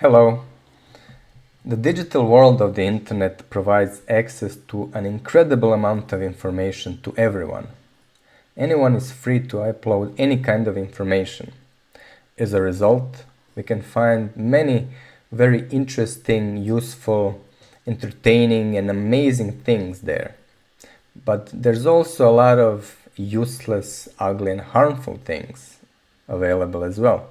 Hello. The digital world of the internet provides access to an incredible amount of information to everyone. Anyone is free to upload any kind of information. As a result, we can find many very interesting, useful, entertaining and amazing things there. But there's also a lot of useless, ugly and harmful things available as well.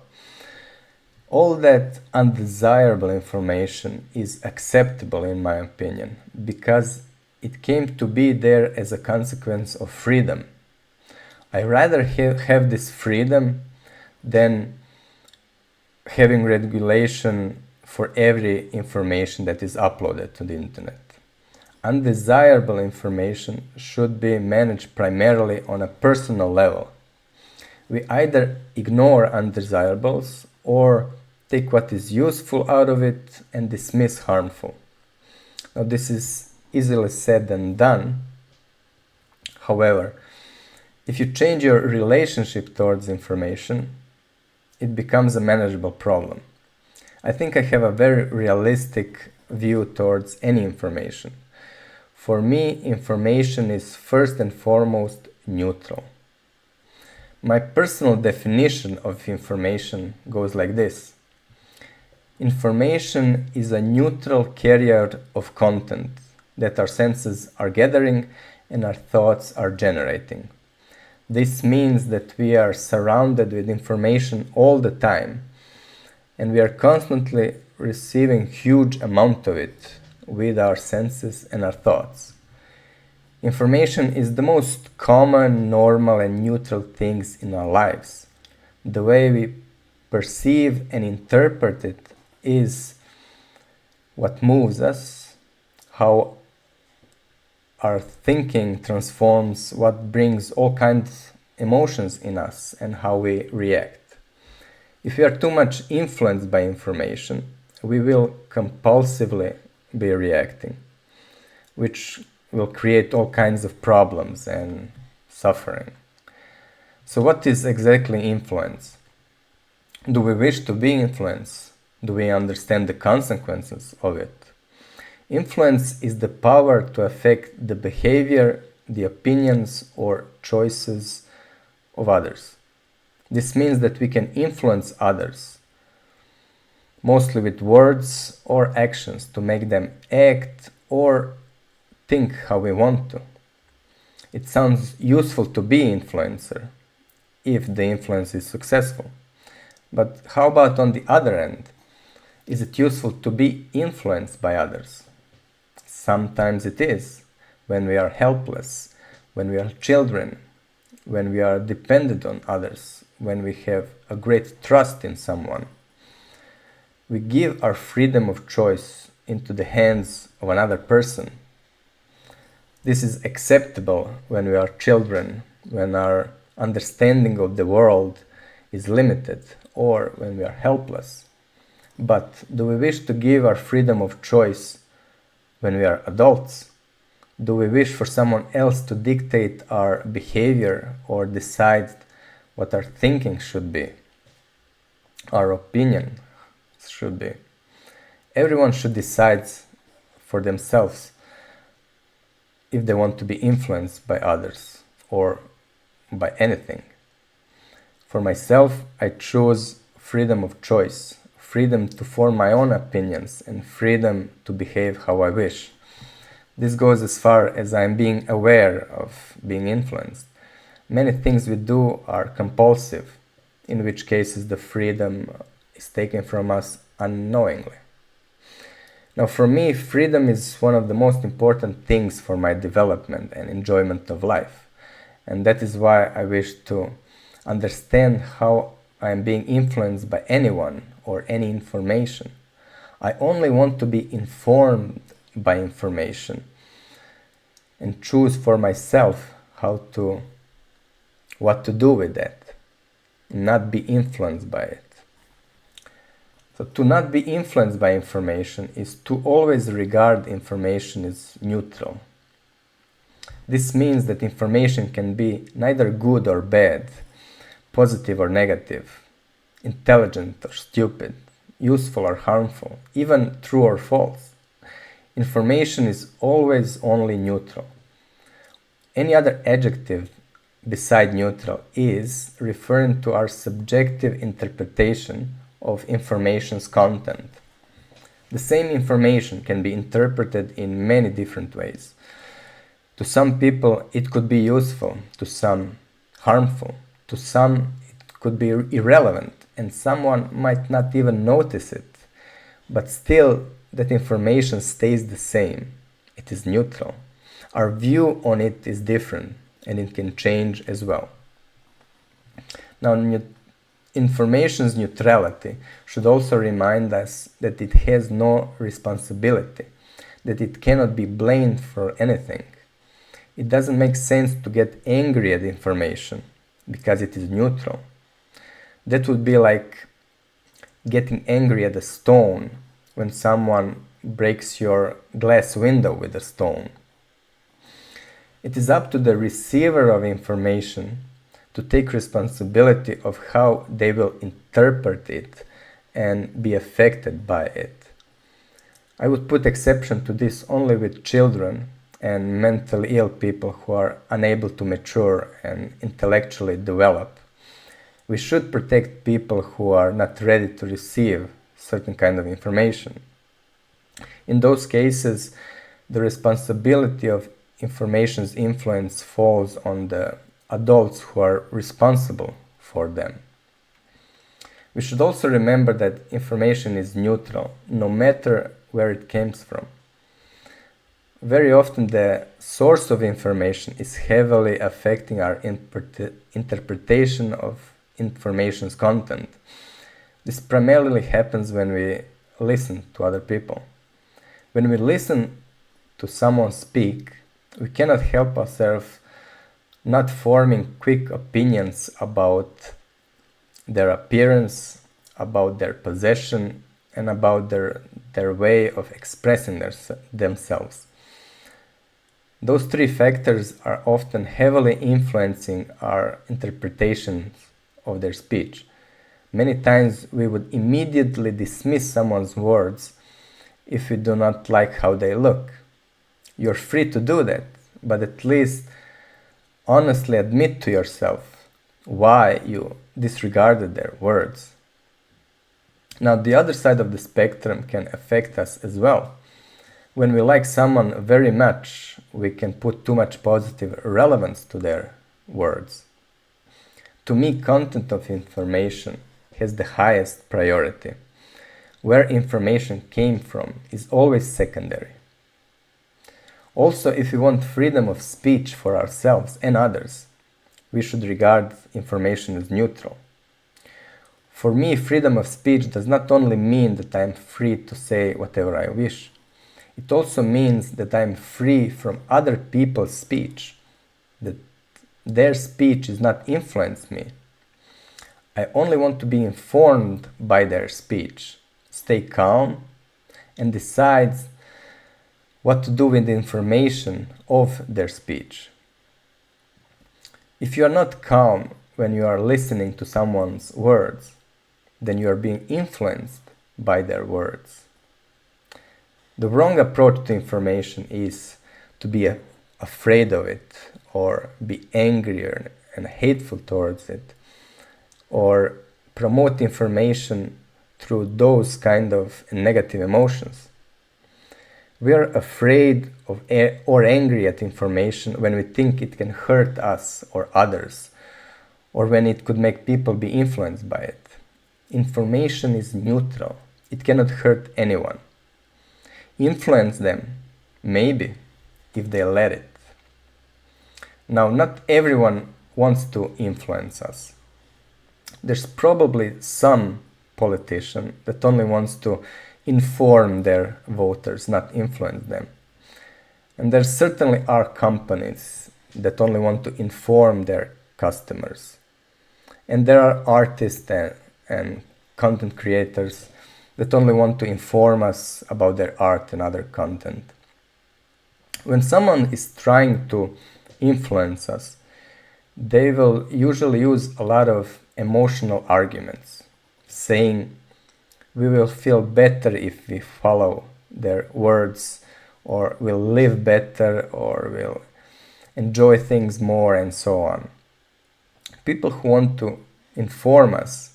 All that undesirable information is acceptable in my opinion, because it came to be there as a consequence of freedom. I rather have this freedom than having regulation for every information that is uploaded to the internet. Undesirable information should be managed primarily on a personal level. We either ignore undesirables or take what is useful out of it and dismiss harmful. Now, this is easily said than done. However, if you change your relationship towards information, it becomes a manageable problem. I think I have a very realistic view towards any information. For me, information is first and foremost neutral. My personal definition of information goes like this. Information is a neutral carrier of content that our senses are gathering and our thoughts are generating. This means that we are surrounded with information all the time, and we are constantly receiving huge amount of it with our senses and our thoughts. Information is the most common, normal and neutral things in our lives. The way we perceive and interpret it is what moves us, how our thinking transforms, what brings all kinds of emotions in us and how we react. If we are too much influenced by information, we will compulsively be reacting, which will create all kinds of problems and suffering. So what is exactly influence? Do we wish to be influenced? Do we understand the consequences of it? Influence is the power to affect the behavior, the opinions or choices of others. This means that we can influence others, mostly with words or actions, to make them act or think how we want to. It sounds useful to be influencer if the influence is successful. But how about on the other end? Is it useful to be influenced by others? Sometimes it is, when we are helpless, when we are children, when we are dependent on others, when we have a great trust in someone. We give our freedom of choice into the hands of another person. This is acceptable when we are children, when our understanding of the world is limited, or when we are helpless. But do we wish to give our freedom of choice when we are adults? Do we wish for someone else to dictate our behavior or decide what our thinking should be, our opinion should be? Everyone should decide for themselves if they want to be influenced by others or by anything. For myself, I choose freedom of choice, freedom to form my own opinions and freedom to behave how I wish. This goes as far as I'm being aware of being influenced. Many things we do are compulsive, in which cases the freedom is taken from us unknowingly. Now, for me, freedom is one of the most important things for my development and enjoyment of life. And that is why I wish to understand how I am being influenced by anyone or any information. I only want to be informed by information and choose for myself what to do with that, not be influenced by it. So to not be influenced by information is to always regard information as neutral. This means that information can be neither good or bad, positive or negative, intelligent or stupid, useful or harmful, even true or false. Information is always only neutral. Any other adjective beside neutral is referring to our subjective interpretation of information's content. The same information can be interpreted in many different ways. To some people, it could be useful, to some, harmful, to some, it could be irrelevant, and someone might not even notice it. But still, that information stays the same. It is neutral. Our view on it is different, and it can change as well. Now, information's neutrality should also remind us that it has no responsibility, that it cannot be blamed for anything. It doesn't make sense to get angry at information because it is neutral. That would be like getting angry at a stone when someone breaks your glass window with a stone. It is up to the receiver of information to take responsibility of how they will interpret it and be affected by it. I would put exception to this only with children and mentally ill people who are unable to mature and intellectually develop. We should protect people who are not ready to receive certain kind of information. In those cases, the responsibility of information's influence falls on the adults who are responsible for them. We should also remember that information is neutral, no matter where it comes from. Very often the source of information is heavily affecting our interpretation of information's content. This primarily happens when we listen to other people. When we listen to someone speak, we cannot help ourselves not forming quick opinions about their appearance, about their possession, and about their way of expressing themselves. Those three factors are often heavily influencing our interpretations of their speech. Many times we would immediately dismiss someone's words if we do not like how they look. You're free to do that, but at least honestly admit to yourself why you disregarded their words. Now, the other side of the spectrum can affect us as well. When we like someone very much, we can put too much positive relevance to their words. To me, content of information has the highest priority. Where information came from is always secondary. Also, if we want freedom of speech for ourselves and others, we should regard information as neutral. For me, freedom of speech does not only mean that I am free to say whatever I wish. It also means that I am free from other people's speech, that their speech does not influence me. I only want to be informed by their speech, stay calm, and decide what to do with the information of their speech. If you are not calm when you are listening to someone's words, then you are being influenced by their words. The wrong approach to information is to be afraid of it, or be angry and hateful towards it, or promote information through those kind of negative emotions. We are afraid of or angry at information when we think it can hurt us or others, or when it could make people be influenced by it. Information is neutral. It cannot hurt anyone. Influence them, maybe, if they let it. Now, not everyone wants to influence us. There's probably some politician that only wants to inform their voters, not influence them. And there certainly are companies that only want to inform their customers. And there are artists and content creators that only want to inform us about their art and other content. When someone is trying to influence us, they will usually use a lot of emotional arguments, saying we will feel better if we follow their words, or will live better, or will enjoy things more, and so on. People who want to inform us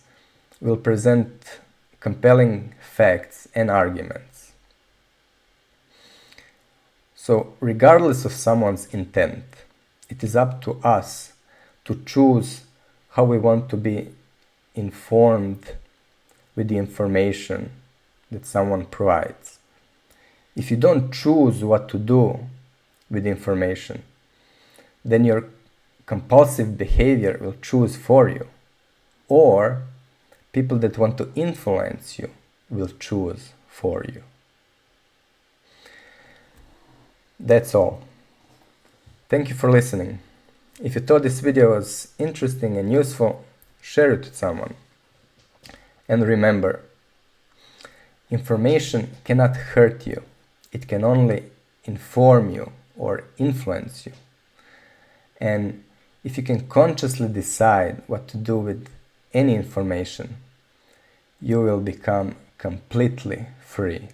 will present compelling facts and arguments. So, regardless of someone's intent, it is up to us to choose how we want to be informed with the information that someone provides. If you don't choose what to do with information, then your compulsive behavior will choose for you, or people that want to influence you will choose for you. That's all. Thank you for listening. If you thought this video was interesting and useful, share it with someone. And remember, information cannot hurt you. It can only inform you or influence you. And if you can consciously decide what to do with any information, you will become completely free.